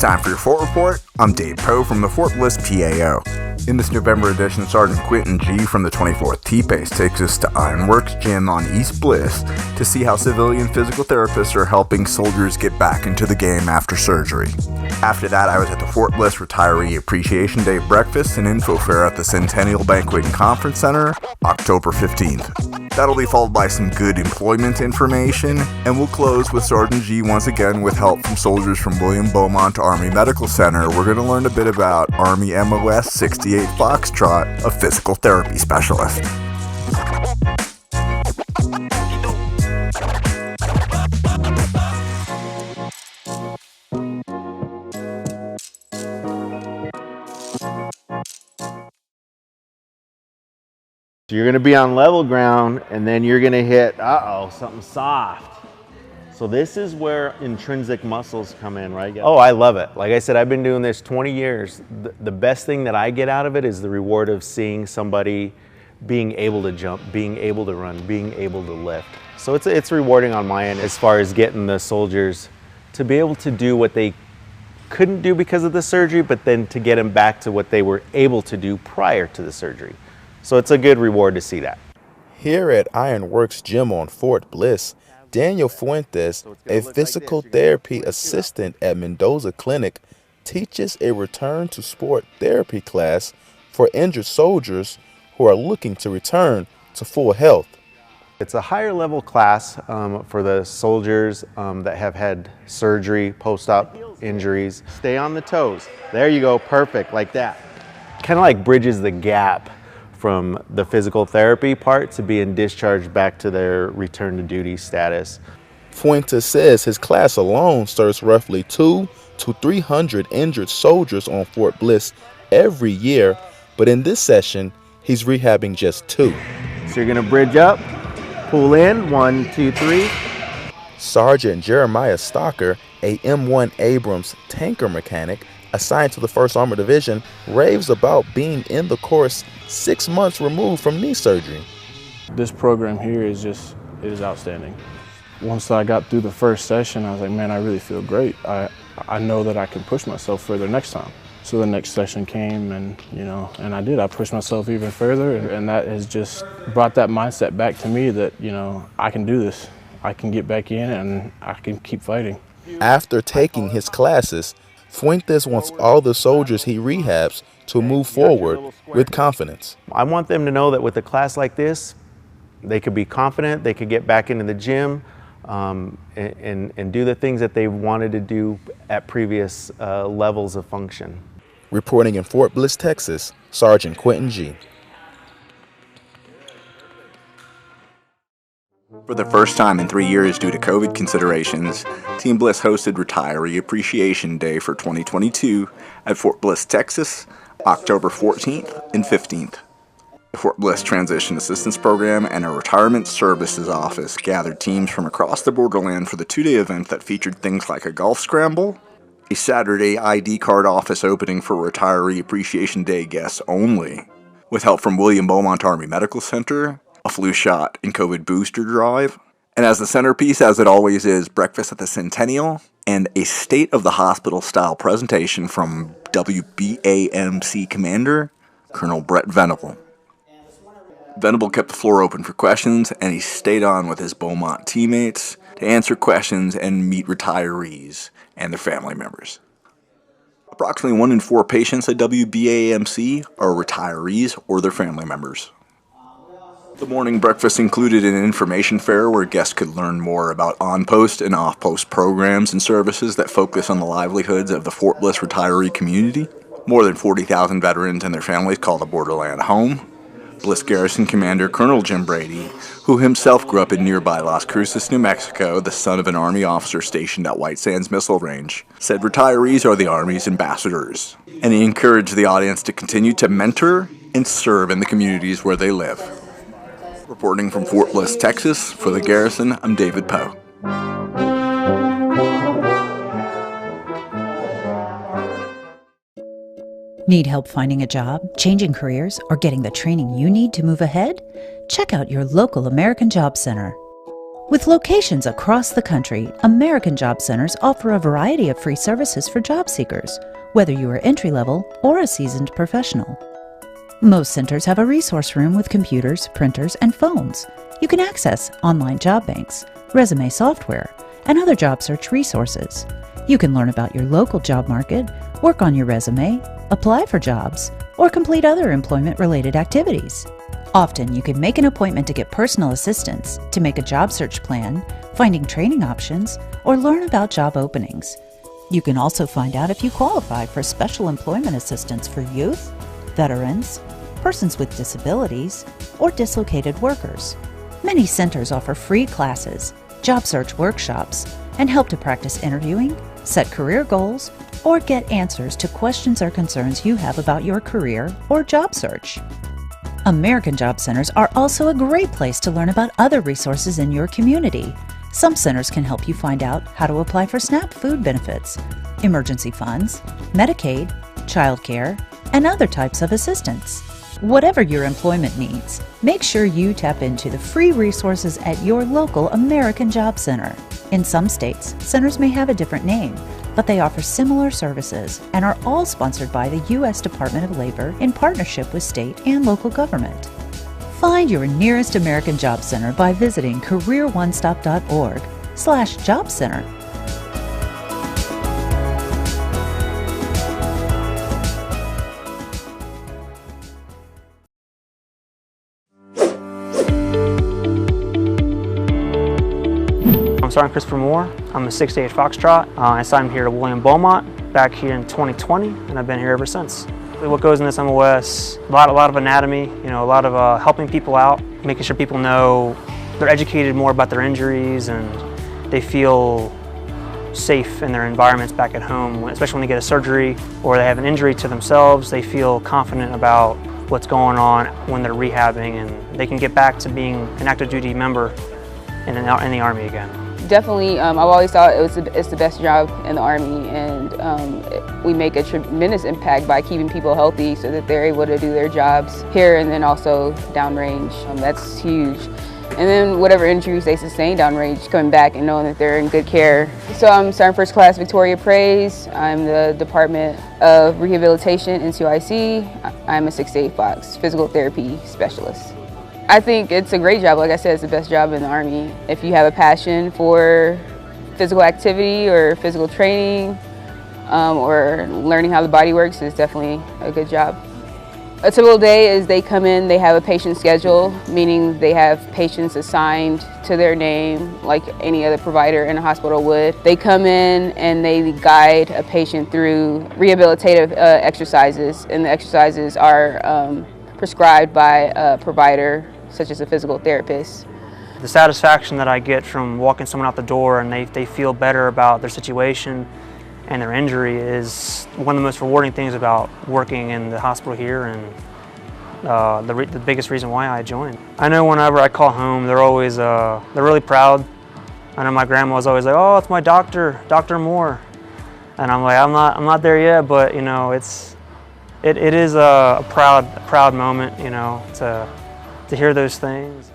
It's time for your Fort Report. I'm Dave Poe from the Fort Bliss, PAO. In this November edition, Sergeant Quentin G. from the 24th T-Base takes us to Ironworks Gym on East Bliss to see how civilian physical therapists are helping soldiers get back into the game after surgery. After that, I was at the Fort Bliss Retiree Appreciation Day breakfast and info fair at the Centennial Banquet and Conference Center, October 15th. That'll be followed by some good employment information, and we'll close with Sergeant G once again with help from soldiers from William Beaumont Army Medical Center. We're going to learn a bit about Army MOS 68 Foxtrot, a physical therapy specialist. So you're going to be on level ground, and then you're going to hit, something soft. So this is where intrinsic muscles come in, right? Oh, I love it. Like I said, I've been doing this 20 years. The best thing that I get out of it is the reward of seeing somebody being able to jump, being able to run, being able to lift. So it's rewarding on my end as far as getting the soldiers to be able to do what they couldn't do because of the surgery, but then to get them back to what they were able to do prior to the surgery. So it's a good reward to see that. Here at Ironworks Gym on Fort Bliss, Daniel Fuentes, a physical therapy assistant at Mendoza Clinic, teaches a return to sport therapy class for injured soldiers who are looking to return to full health. It's a higher level class for the soldiers that have had surgery, post-op injuries. Stay on the toes. There you go, perfect, like that. Kind of like bridges the gap from the physical therapy part to being discharged back to their return to duty status. Fuentes says his class alone serves roughly 200 to 300 injured soldiers on Fort Bliss every year, but in this session, he's rehabbing just 2. So you're gonna bridge up, pull in, 1, 2, 3. Sergeant Jeremiah Stocker, a M1 Abrams tanker mechanic assigned to the 1st Armored Division, raves about being in the course 6 months removed from knee surgery. This program here is outstanding. Once I got through the first session, I was like, man, I really feel great. I know that I can push myself further next time. So the next session came and I did. I pushed myself even further, and that has just brought that mindset back to me that, I can do this. I can get back in and I can keep fighting. After taking his classes, Fuentes wants all the soldiers he rehabs to move forward with confidence. I want them to know that with a class like this, they could be confident, they could get back into the gym and do the things that they wanted to do at previous levels of function. Reporting in Fort Bliss, Texas, Sergeant Quentin G. For the first time in 3 years due to COVID considerations, Team Bliss hosted Retiree Appreciation Day for 2022 at Fort Bliss, Texas, October 14th and 15th. The Fort Bliss Transition Assistance Program and our Retirement Services Office gathered teams from across the borderland for the 2-day event that featured things like a golf scramble, a Saturday ID card office opening for Retiree Appreciation Day guests only, with help from William Beaumont Army Medical Center, a flu shot and COVID booster drive, and as the centerpiece, as it always is, breakfast at the Centennial and a state of the hospital style presentation from WBAMC Commander Colonel Brett Venable. Venable kept the floor open for questions, and he stayed on with his Beaumont teammates to answer questions and meet retirees and their family members. Approximately 1 in 4 patients at WBAMC are retirees or their family members. The morning breakfast included an information fair where guests could learn more about on-post and off-post programs and services that focus on the livelihoods of the Fort Bliss retiree community. More than 40,000 veterans and their families call the borderland home. Bliss Garrison Commander Colonel Jim Brady, who himself grew up in nearby Las Cruces, New Mexico, the son of an Army officer stationed at White Sands Missile Range, said retirees are the Army's ambassadors, and he encouraged the audience to continue to mentor and serve in the communities where they live. Reporting from Fort Bliss, Texas, for the Garrison, I'm David Poe. Need help finding a job, changing careers, or getting the training you need to move ahead? Check out your local American Job Center. With locations across the country, American Job Centers offer a variety of free services for job seekers, whether you are entry-level or a seasoned professional. Most centers have a resource room with computers, printers, and phones. You can access online job banks, resume software, and other job search resources. You can learn about your local job market, work on your resume, apply for jobs, or complete other employment-related activities. Often, you can make an appointment to get personal assistance, to make a job search plan, finding training options, or learn about job openings. You can also find out if you qualify for special employment assistance for youth, veterans, persons with disabilities, or dislocated workers. Many centers offer free classes, job search workshops, and help to practice interviewing, set career goals, or get answers to questions or concerns you have about your career or job search. American Job Centers are also a great place to learn about other resources in your community. Some centers can help you find out how to apply for SNAP food benefits, emergency funds, Medicaid, childcare, and other types of assistance. Whatever your employment needs, make sure you tap into the free resources at your local American Job Center. In some states, centers may have a different name, but they offer similar services and are all sponsored by the U.S. Department of Labor in partnership with state and local government. Find your nearest American Job Center by visiting careeronestop.org/Job Center. I'm Sergeant Christopher Moore. I'm a 6'8" Foxtrot. I signed here to William Beaumont back here in 2020, and I've been here ever since. What goes in this MOS, a lot of anatomy, a lot of helping people out, making sure people know they're educated more about their injuries and they feel safe in their environments back at home, especially when they get a surgery or they have an injury to themselves. They feel confident about what's going on when they're rehabbing, and they can get back to being an active duty member in the Army again. Definitely, I've always thought it's the best job in the Army, and we make a tremendous impact by keeping people healthy so that they're able to do their jobs here and then also downrange. That's huge. And then whatever injuries they sustain downrange, coming back and knowing that they're in good care. So I'm Sergeant First Class Victoria Praise. I'm the Department of Rehabilitation, NCOIC. I'm a 6'8" Fox physical therapy specialist. I think it's a great job. Like I said, it's the best job in the Army. If you have a passion for physical activity or physical training or learning how the body works, it's definitely a good job. A typical day is they come in, they have a patient schedule, meaning they have patients assigned to their name like any other provider in a hospital would. They come in and they guide a patient through rehabilitative exercises, and the exercises are prescribed by a provider such as a physical therapist. The satisfaction that I get from walking someone out the door and they feel better about their situation and their injury is one of the most rewarding things about working in the hospital here, and the biggest reason why I joined. I know whenever I call home, they're always they're really proud. I know my grandma was always like, "Oh, it's my doctor, Dr. Moore," and I'm like, I'm not there yet, but it is a proud moment, to hear those things.